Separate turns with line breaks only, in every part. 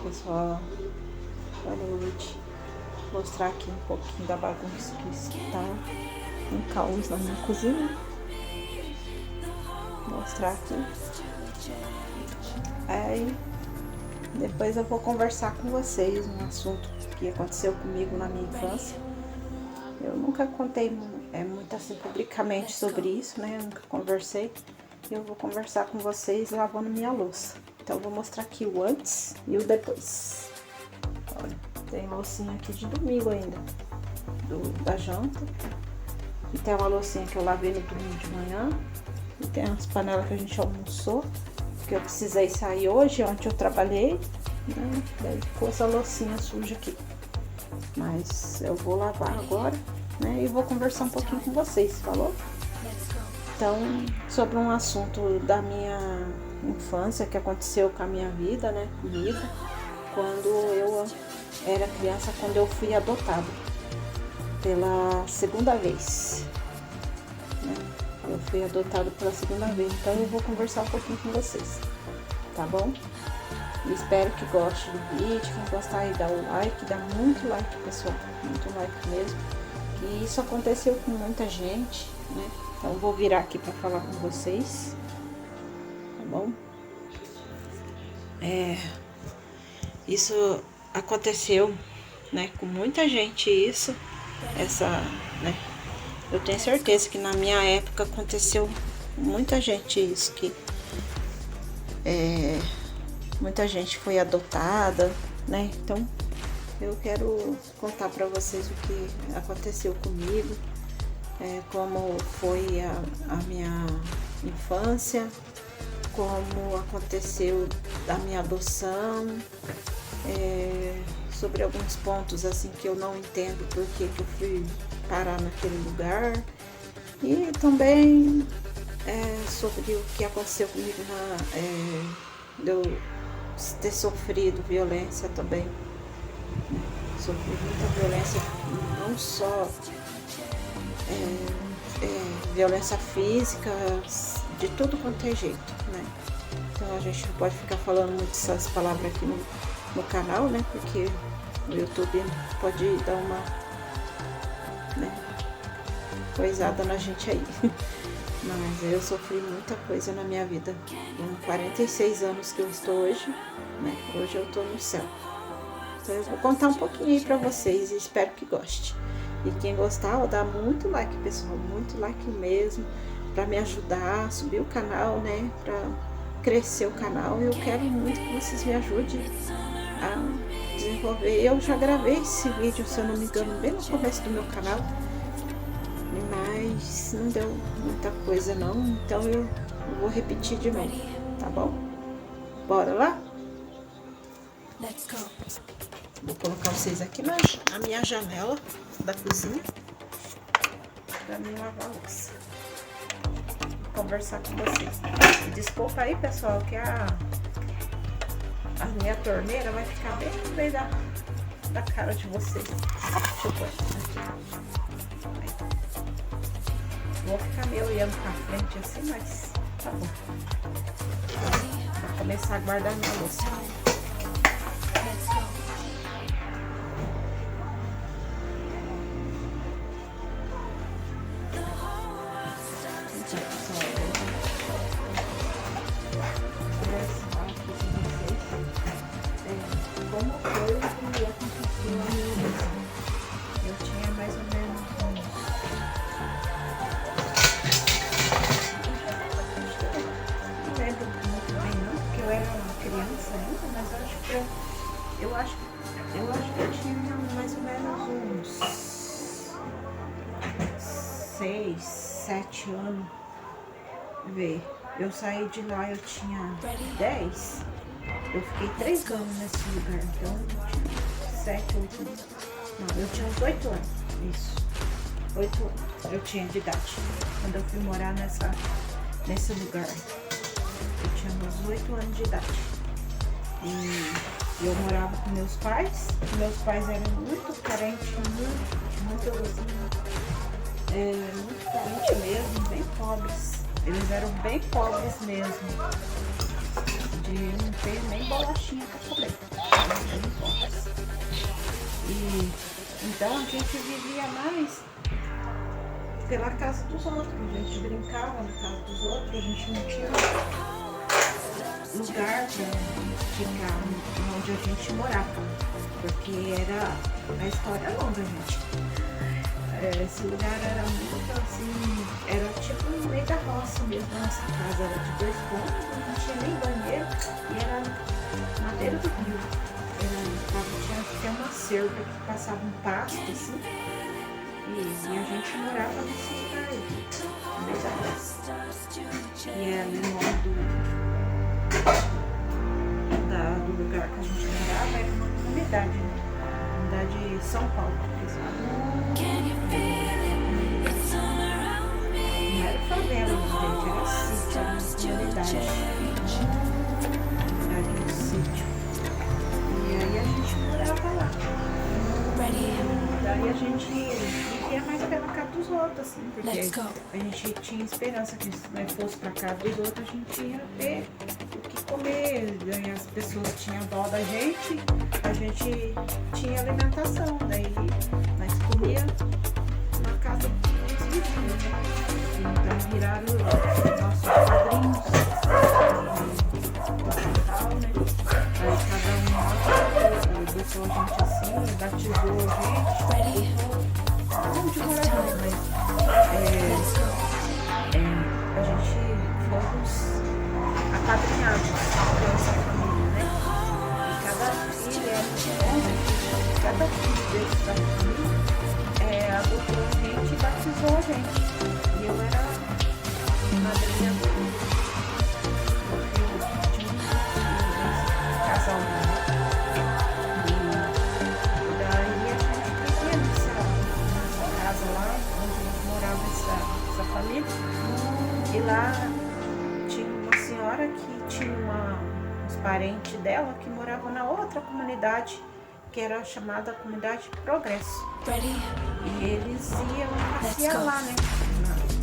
pessoal, boa noite. Vou mostrar aqui um pouquinho da bagunça que está um caos na minha cozinha. Vou mostrar aqui. Aí depois eu vou conversar com vocês um assunto que aconteceu comigo na minha infância. Eu nunca contei muito assim publicamente sobre isso, né? Eu nunca conversei. Eu vou conversar com vocês lavando minha louça. Então eu vou mostrar aqui o antes e o depois. Olha, tem loucinha aqui de domingo ainda, da janta. E tem uma loucinha que eu lavei no domingo de manhã. E tem as panelas que a gente almoçou, que eu precisei sair hoje, ontem eu trabalhei, né? Daí ficou essa loucinha suja aqui. Mas eu vou lavar agora, né? E vou conversar um pouquinho com vocês, falou? Então, sobre um assunto da minha infância, que aconteceu com a minha vida, né? Comigo, quando eu era criança, quando eu fui adotada pela segunda vez, né? Eu fui adotada pela segunda vez, então eu vou conversar um pouquinho com vocês, tá bom? Eu espero que goste do vídeo. Quem gostar aí, dá o like, dá muito like, pessoal, muito like mesmo. E isso aconteceu com muita gente, né? Então eu vou virar aqui para falar com vocês, tá bom? Isso aconteceu, né, com muita gente, né? Eu tenho certeza que na minha época aconteceu com muita gente isso, que muita gente foi adotada, né? Então eu quero contar para vocês o que aconteceu comigo, como foi a minha infância, como aconteceu a minha adoção, sobre alguns pontos assim que eu não entendo por que eu fui parar naquele lugar, e também sobre o que aconteceu comigo de eu ter sofrido violência também. Sofri muita violência, não só violência física, de tudo quanto é jeito, né? Então a gente não pode ficar falando muito essas palavras aqui no canal, né? Porque o YouTube pode dar uma, né, coisada na gente aí. Mas eu sofri muita coisa na minha vida. Com 46 anos que eu estou hoje, né? Hoje eu estou no céu. Então eu vou contar um pouquinho aí pra vocês e espero que goste. E quem gostar, dá muito like, pessoal, muito like mesmo, pra me ajudar a subir o canal, né? Pra crescer o canal. Eu quero muito que vocês me ajudem a desenvolver. Eu já gravei esse vídeo, se eu não me engano, bem no começo do meu canal, mas não deu muita coisa não, então eu vou repetir de novo, tá bom? Bora lá? Let's go. Vou colocar vocês aqui na minha janela da cozinha pra mim lavar a louça, conversar com vocês. Desculpa aí, pessoal, que a minha torneira vai ficar bem no meio da cara de vocês. Deixa eu pôr aqui. Vou ficar meio olhando pra frente assim, mas tá bom. Vou começar a guardar minha louça. Como foi o que aconteceu na minha vida? Eu tinha mais ou menos não lembro muito bem não, porque eu era uma criança ainda, mas eu acho que eu tinha mais ou menos uns 6, 7 anos. Ver, eu saí de lá, eu tinha 10. Eu fiquei 3 anos nesse lugar, então eu tinha 7, 8 anos. Não, eu tinha uns 8 anos, isso. 8 anos eu tinha de idade, quando eu fui morar nesse lugar. Eu tinha uns 8 anos de idade. E eu morava com meus pais. Meus pais eram muito carentes, muito carentes mesmo, bem pobres. Eles eram bem pobres mesmo. De não ter nem bolachinha pra comer. Então a gente vivia mais pela casa dos outros, a gente brincava na casa dos outros, a gente não tinha lugar para ficar onde a gente morava, porque era a história longa, gente. Esse lugar era muito assim, era tipo no meio da roça mesmo, a nossa casa era de 2 cômodos, não tinha nem banheiro e era na beira do rio. Tinha até uma cerca que passava um pasto assim, e a gente morava nesse lugar aí, no meio da roça. E era o nome do lugar que a gente morava, era uma comunidade, né? Comunidade São Paulo. Não era favela, gente, era sítio, era uma comunidade do sítio. E aí a gente morava lá. Daí a gente vivia mais pela casa dos outros, assim, porque a gente tinha esperança que se nós fosse pra casa dos outros, a gente ia ter o que comer. Daí as pessoas tinham dó da gente, a gente tinha alimentação. Daí nós comíamos na casa dos vizinhos, né? Então viraram nossos padrinhos do Natal, né? Aí cada um deixou a gente assim, batizou a gente, como de morador, mas a gente fomos apadrinhados pela nossa família, né? E cada filho desse da família adotou a gente e batizou a gente. E eu era madrinha do casal, né? E daí a gente vivia nessa casa lá, onde morava essa família. E lá tinha uma senhora que tinha uns parentes dela que moravam na outra comunidade, que era chamada Comunidade Progresso. E eles iam passear lá, né?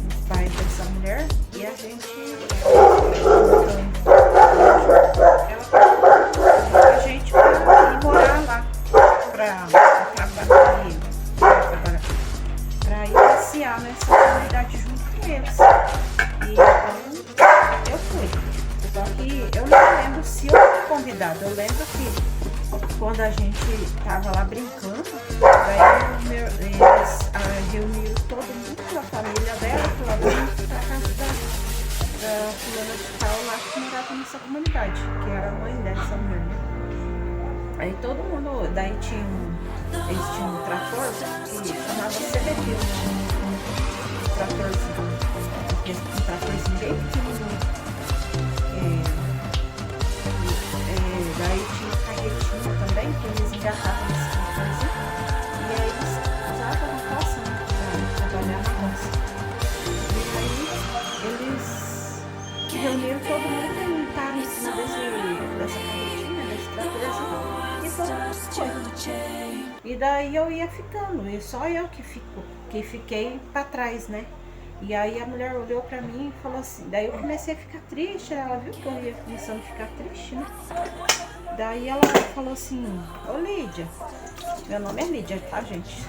Os pais dessa mulher, e a gente ela pediu a gente para ir morar lá, para ir passear nessa comunidade junto com eles. E então eu fui. Só que eu não lembro se eu fui convidada. Eu lembro que quando a gente tava lá brincando, daí eles reuniram todo mundo, a família dela, pra casa da fulana de tal lá que morava nessa comunidade, que era a mãe dessa mulher, né? Aí todo mundo, daí eles tinham um trator que chamava CBT, um tratorzinho bem pequenininho. Daí tinha carretinha também, que eles engatavam nesse tratorzinho, e aí eles usavam a roça, né, pra trabalhar na roça. E aí eles reuniram todo mundo e montaram em cima dessa carretinha, desse tratorzinho, e todo mundo foi. E daí eu ia ficando, e só eu que fiquei pra trás, né? E aí a mulher olhou pra mim e falou assim, daí eu comecei a ficar triste, ela viu que eu ia começando a ficar triste, né? Daí ela falou assim, ô Lídia, meu nome é Lídia, tá, gente?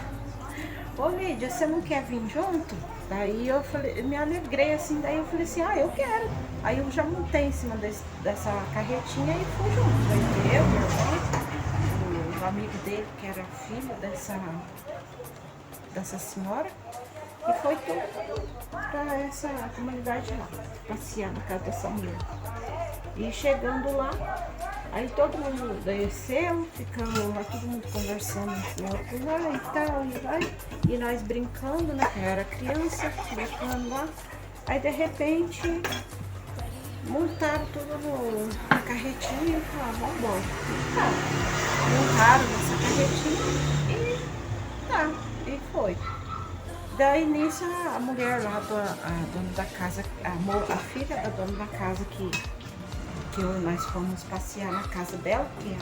Ô Lídia, você não quer vir junto? Daí eu falei, eu me alegrei assim, daí eu falei assim, eu quero. Aí eu já montei em cima dessa carretinha e fui junto. Daí eu, meu irmão, o amigo dele, que era filho dessa senhora, e foi todo mundo pra essa comunidade lá, passear na casa dessa mulher. E chegando lá, aí todo mundo desceu, ficamos lá, todo mundo conversando e tal, e nós brincando, né? Eu era criança, brincando lá. Aí de repente montaram tudo na carretinha e falaram, vamos embora. Montaram nessa carretinha e foi. Daí nisso a mulher lá, a dona da casa, a filha da dona da casa que nós fomos passear na casa dela, que é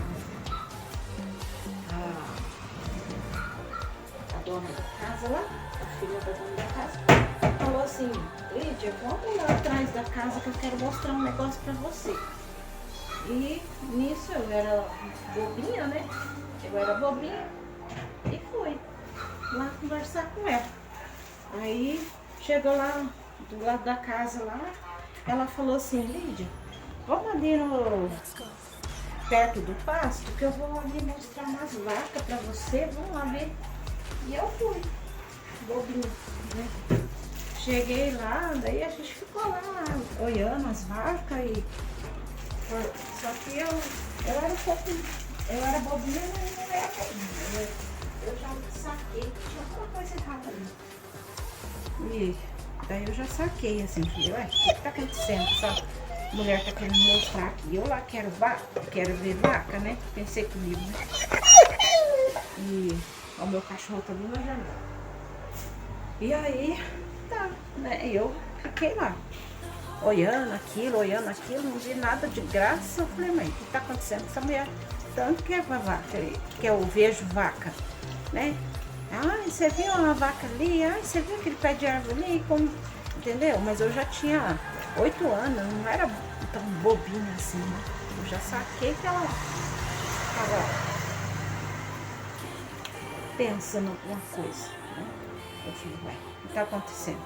a dona da casa lá, a filha da dona da casa, falou assim, Lídia, vamos lá atrás da casa que eu quero mostrar um negócio pra você. E nisso eu era bobinha, né? Eu era bobinha e fui. lá conversar com ela. Aí chegou lá do lado da casa lá, ela falou assim, Lídia, vamos ali no perto do pasto que eu vou ali mostrar umas vacas pra você, vamos lá ver. E eu fui, bobinha, né? Cheguei lá, daí a gente ficou lá olhando as vacas e só que eu era um pouco, eu era bobinha, mas não era bobinha. Eu já saquei que tinha alguma coisa errada ali. E daí eu já saquei assim, falei, ué, o que tá acontecendo? Essa mulher tá querendo mostrar aqui. Eu lá quero vaca, quero ver vaca, né? Pensei comigo, né? E o meu cachorro tá ali na janela. E aí, tá, né? Eu fiquei lá, olhando aquilo, não vi nada de graça. Eu falei, mãe, o que tá acontecendo com essa mulher? Tanto que é vaca, que eu vejo vaca, né? Ai, você viu uma vaca ali? Ai, você viu aquele pé de árvore ali? Como... Entendeu? Mas eu já tinha 8 anos, não era tão bobinha assim, né? Eu já saquei que ela estava pensando alguma coisa, né? Eu falei, ué, o que tá acontecendo?